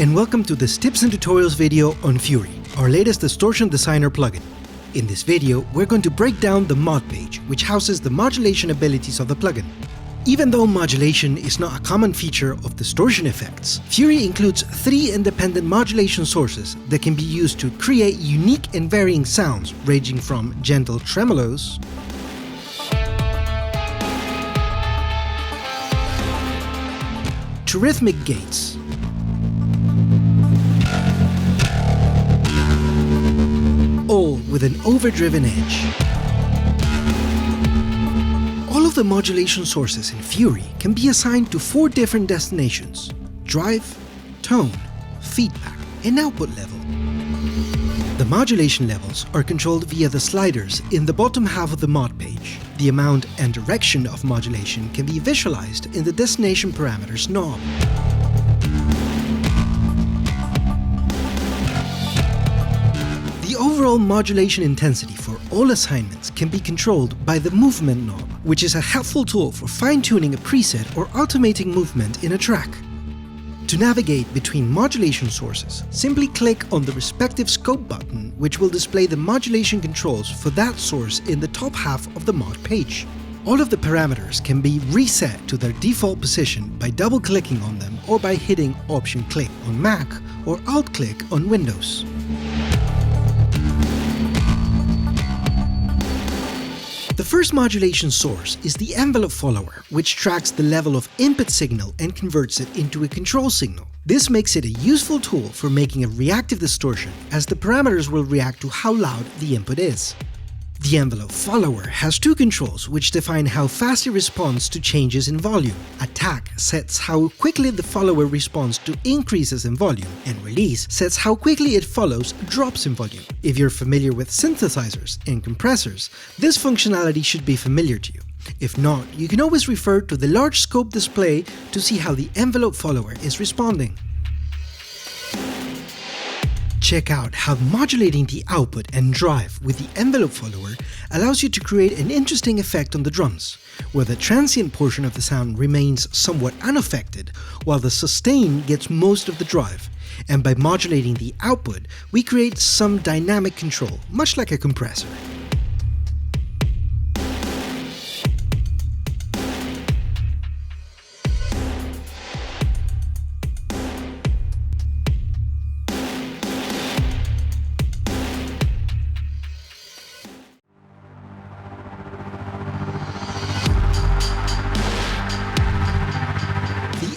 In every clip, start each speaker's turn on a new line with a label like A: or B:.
A: and welcome to this tips and tutorials video on Fury, our latest distortion designer plugin. In this video, we're going to break down the mod page, which houses the modulation abilities of the plugin. Even though modulation is not a common feature of distortion effects, Fury includes 3 independent modulation sources that can be used to create unique and varying sounds, ranging from gentle tremolos to rhythmic gates, all with an overdriven edge. All of the modulation sources in Fury can be assigned to 4 different destinations: drive, tone, feedback, and output level. The modulation levels are controlled via the sliders in the bottom half of the mod page. The amount and direction of modulation can be visualized in the destination parameters knob. The overall modulation intensity for all assignments can be controlled by the movement knob, which is a helpful tool for fine-tuning a preset or automating movement in a track. To navigate between modulation sources, simply click on the respective scope button, which will display the modulation controls for that source in the top half of the mod page. All of the parameters can be reset to their default position by double-clicking on them or by hitting Option-click on Mac or Alt-click on Windows. The first modulation source is the envelope follower, which tracks the level of input signal and converts it into a control signal. This makes it a useful tool for making a reactive distortion, as the parameters will react to how loud the input is. The envelope follower has 2 controls which define how fast it responds to changes in volume. Attack sets how quickly the follower responds to increases in volume, and release sets how quickly it follows drops in volume. If you're familiar with synthesizers and compressors, this functionality should be familiar to you. If not, you can always refer to the large scope display to see how the envelope follower is responding. Check out how modulating the output and drive with the envelope follower allows you to create an interesting effect on the drums, where the transient portion of the sound remains somewhat unaffected, while the sustain gets most of the drive. And by modulating the output, we create some dynamic control, much like a compressor.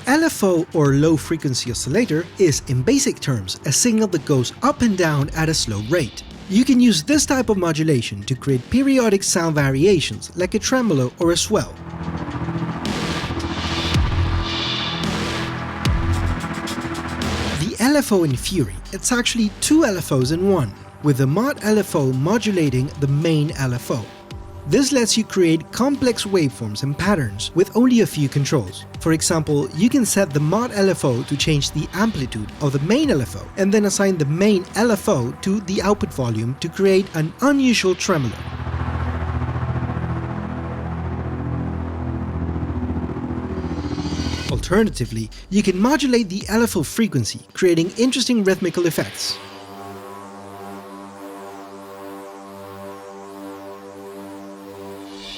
A: LFO, or low frequency oscillator, is in basic terms a signal that goes up and down at a slow rate. You can use this type of modulation to create periodic sound variations like a tremolo or a swell. The LFO in Fury, it's actually 2 LFOs in one, with the mod LFO modulating the main LFO. This lets you create complex waveforms and patterns with only a few controls. For example, you can set the mod LFO to change the amplitude of the main LFO, and then assign the main LFO to the output volume to create an unusual tremolo. Alternatively, you can modulate the LFO frequency, creating interesting rhythmical effects.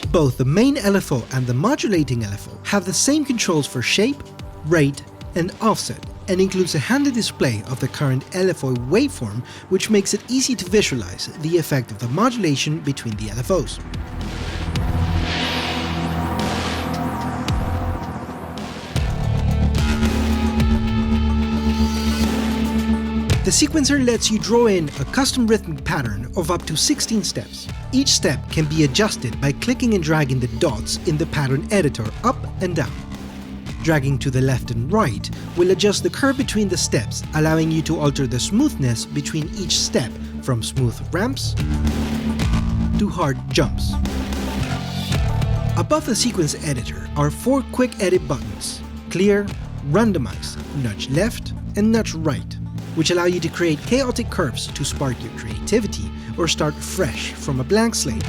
A: Both the main LFO and the modulating LFO have the same controls for shape, rate, and offset, and includes a handy display of the current LFO waveform, which makes it easy to visualize the effect of the modulation between the LFOs. The sequencer lets you draw in a custom rhythmic pattern of up to 16 steps. Each step can be adjusted by clicking and dragging the dots in the pattern editor up and down. Dragging to the left and right will adjust the curve between the steps, allowing you to alter the smoothness between each step, from smooth ramps to hard jumps. Above the sequence editor are 4 quick edit buttons: clear, randomize, nudge left, and nudge right, which allow you to create chaotic curves to spark your creativity or start fresh from a blank slate.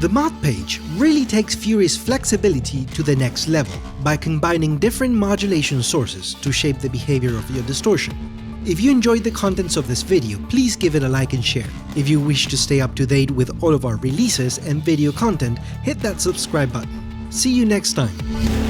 A: The mod page really takes Fury's flexibility to the next level by combining different modulation sources to shape the behavior of your distortion. If you enjoyed the contents of this video, please give it a like and share. If you wish to stay up to date with all of our releases and video content, hit that subscribe button. See you next time.